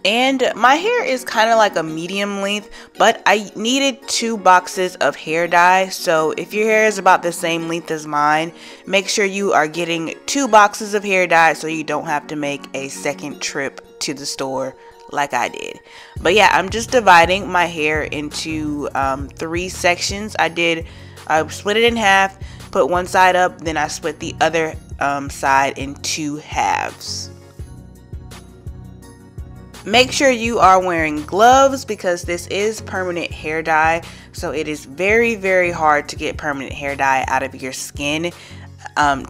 And my hair is kind of like a medium length, but I needed 2 boxes of hair dye. So if your hair is about the same length as mine, make sure you are getting 2 boxes of hair dye so you don't have to make a second trip to the store like I did. But yeah, I'm just dividing my hair into 3 sections. I split it in half, put one side up, then I split the other side in 2 halves. Make sure you are wearing gloves because this is permanent hair dye, so it is very, very hard to get permanent hair dye out of your skin.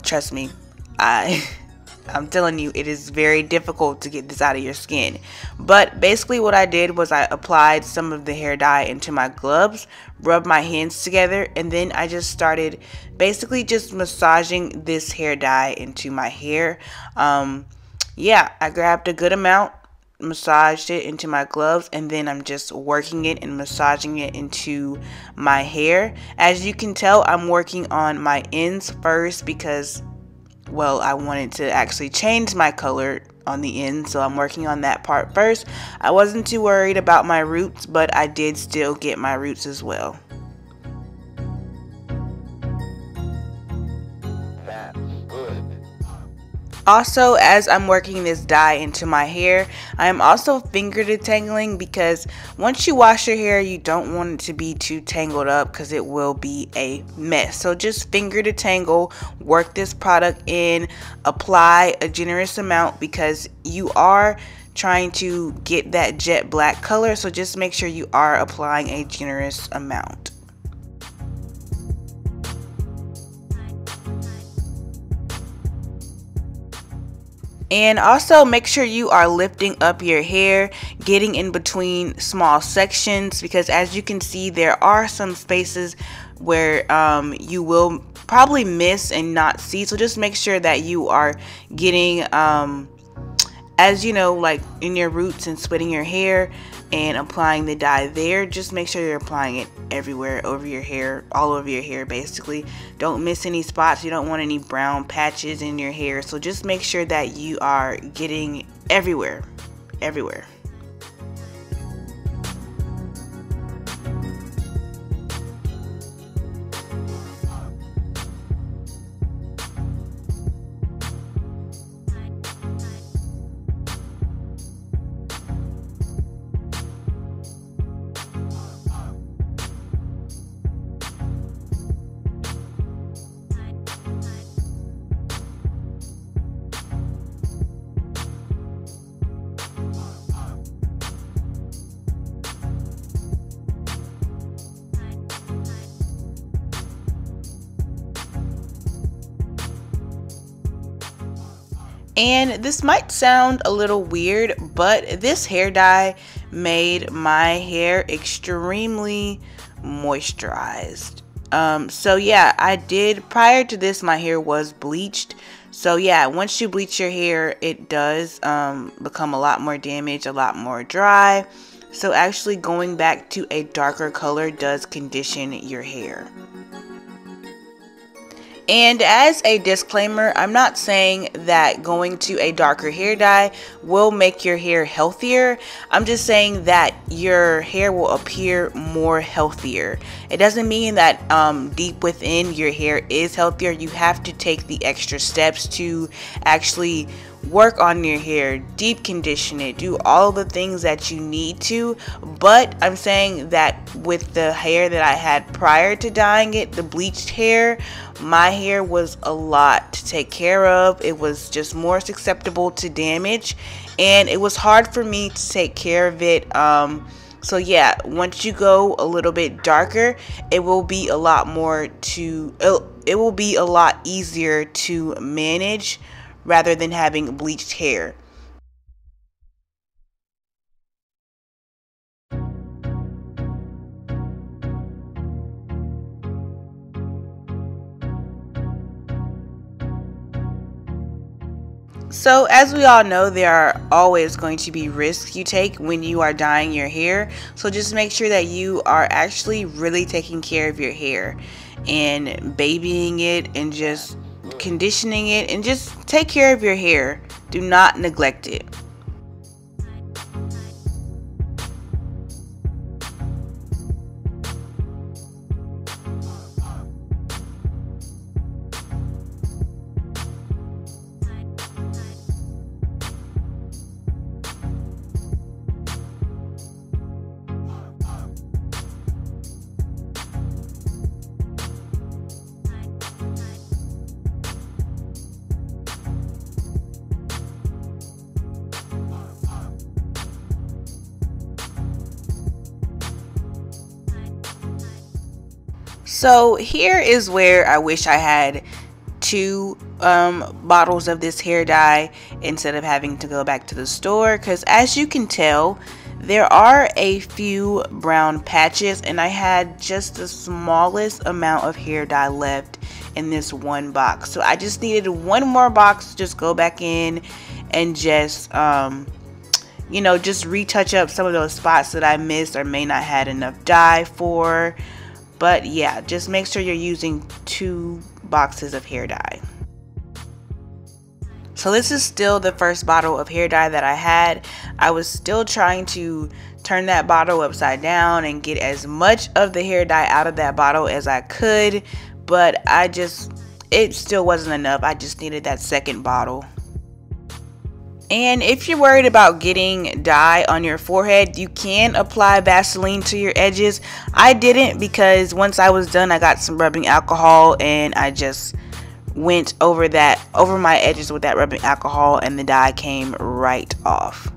Trust me, I'm telling you, it is very difficult to get this out of your skin. But basically what I did was I applied some of the hair dye into my gloves, rubbed my hands together, and then I just started basically just massaging this hair dye into my hair. Yeah, I grabbed a good amount, massaged it into my gloves, and then I'm just working it and massaging it into my hair. As you can tell, I'm working on my ends first because, well, I wanted to actually change my color on the end, so I'm working on that part first. I wasn't too worried about my roots, but I did still get my roots as well. Also, as I'm working this dye into my hair, I am also finger detangling because once you wash your hair, you don't want it to be too tangled up because it will be a mess. So just finger detangle, work this product in, apply a generous amount because you are trying to get that jet black color. So just make sure you are applying a generous amount. And also make sure you are lifting up your hair, getting in between small sections, because as you can see, there are some spaces where you will probably miss and not see. So just make sure that you are getting, as you know, like in your roots and splitting your hair and applying the dye there. Just make sure you're applying it everywhere over your hair, all over your hair basically. Don't miss any spots. You don't want any brown patches in your hair. So just make sure that you are getting everywhere. And this might sound a little weird, but this hair dye made my hair extremely moisturized. So yeah, I did, prior to this, my hair was bleached. So yeah, once you bleach your hair, it does become a lot more damaged, a lot more dry. So actually going back to a darker color does condition your hair. And as a disclaimer, I'm not saying that going to a darker hair dye will make your hair healthier. I'm just saying that your hair will appear more healthier. It doesn't mean that deep within your hair is healthier. You have to take the extra steps to actually work on your hair, deep condition it, do all the things that you need to. But I'm saying that with the hair that I had prior to dyeing it, the bleached hair, my hair was a lot to take care of. It was just more susceptible to damage, and it was hard for me to take care of it. So yeah, once you go a little bit darker, it will be a lot easier to manage rather than having bleached hair. So as we all know, there are always going to be risks you take when you are dyeing your hair. So just make sure that you are actually really taking care of your hair and babying it and just conditioning it, and just take care of your hair. Do not neglect it. So here is where I wish I had two bottles of this hair dye instead of having to go back to the store, because as you can tell, there are a few brown patches and I had just the smallest amount of hair dye left in this one box. So I just needed one more box to just go back in and just you know, just retouch up some of those spots that I missed or may not had enough dye for. But yeah, just make sure you're using 2 boxes of hair dye. So this is still the first bottle of hair dye that I had. I was still trying to turn that bottle upside down and get as much of the hair dye out of that bottle as I could, but it still wasn't enough. I just needed that second bottle. And if you're worried about getting dye on your forehead, you can apply Vaseline to your edges. I didn't, because once I was done, I got some rubbing alcohol and I just went over my edges with that rubbing alcohol and the dye came right off.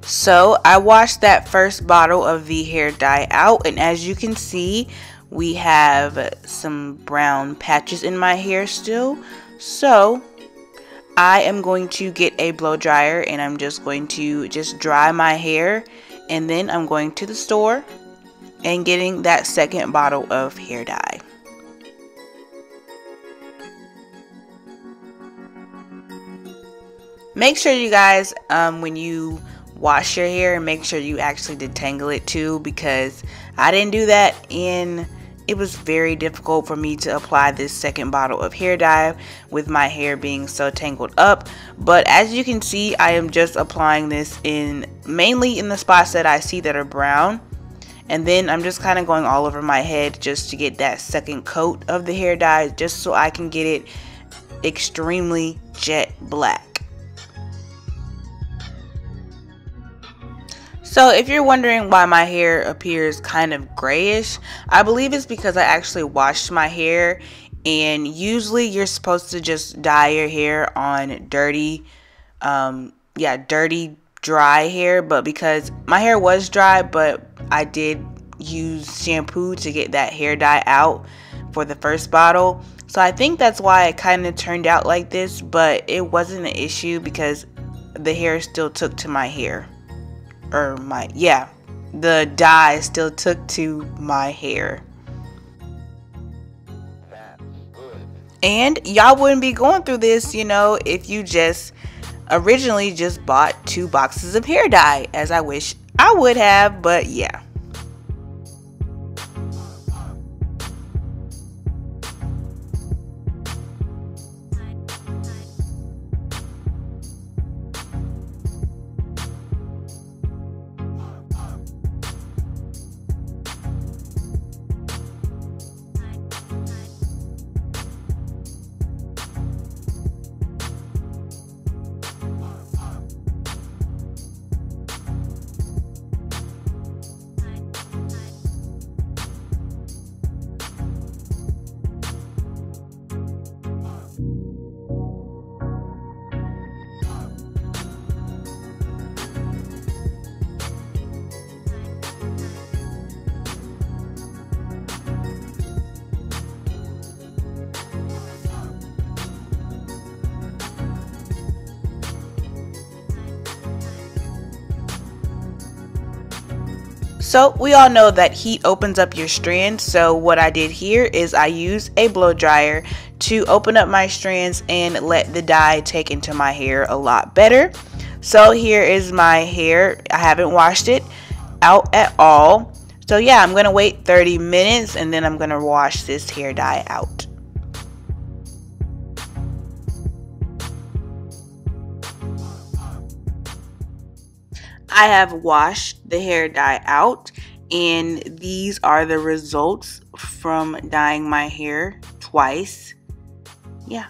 So I washed that first bottle of the hair dye out, and as you can see, we have some brown patches in my hair still. So I am going to get a blow dryer and I'm just going to dry my hair, and then I'm going to the store and getting that second bottle of hair dye. Make sure you guys, when you wash your hair, make sure you actually detangle it too, because I didn't do that and it was very difficult for me to apply this second bottle of hair dye with my hair being so tangled up. But as you can see, I am just applying this mainly in the spots that I see that are brown, and then I'm just kind of going all over my head just to get that second coat of the hair dye, just so I can get it extremely jet black. So if you're wondering why my hair appears kind of grayish, I believe it's because I actually washed my hair, and usually you're supposed to just dye your hair on dirty, dry hair, but because my hair was dry, but I did use shampoo to get that hair dye out for the first bottle. So I think that's why it kind of turned out like this, but it wasn't an issue because the hair still took to my hair. The dye still took to my hair. And y'all wouldn't be going through this, you know, if you just originally just bought 2 boxes of hair dye, as I wish I would have, but yeah. So we all know that heat opens up your strands, so what I did here is I used a blow dryer to open up my strands and let the dye take into my hair a lot better. So here is my hair. I haven't washed it out at all. So yeah, I'm gonna wait 30 minutes and then I'm gonna wash this hair dye out. I have washed the hair dye out, and these are the results from dyeing my hair twice. Yeah,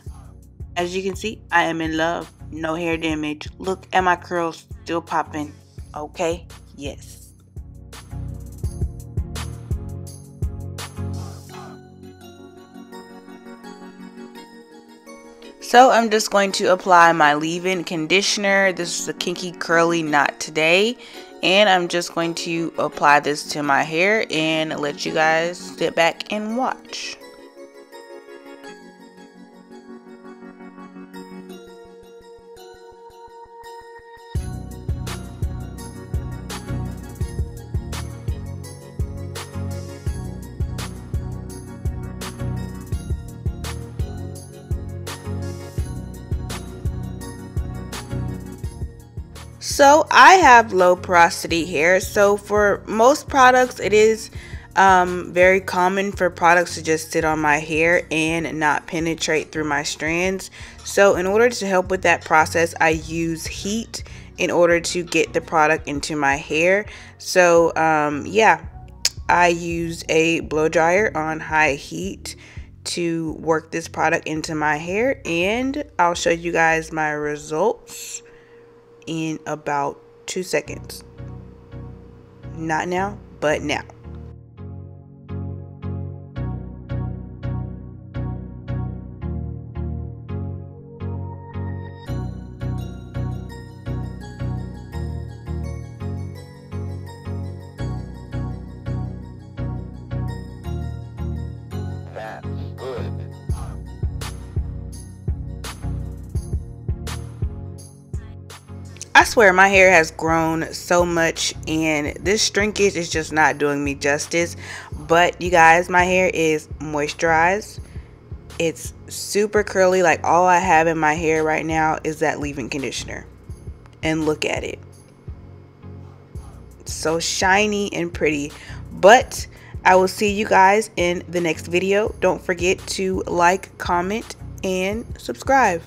as you can see, I am in love. No hair damage. Look at my curls still popping. Okay, yes. So I'm just going to apply my leave-in conditioner. This is the Kinky Curly Not Today, And I'm just going to apply this to my hair and let you guys sit back and watch. So I have low porosity hair, so for most products it is very common for products to just sit on my hair and not penetrate through my strands. So in order to help with that process, I use heat in order to get the product into my hair. So yeah, I use a blow dryer on high heat to work this product into my hair, and I'll show you guys my results in about 2 seconds. Not now, but now. That's good. I swear my hair has grown so much and this shrinkage is just not doing me justice. But you guys, my hair is moisturized. It's super curly. Like, all I have in my hair right now is that leave-in conditioner. And look at it. It's so shiny and pretty. But I will see you guys in the next video. Don't forget to like, comment, and subscribe.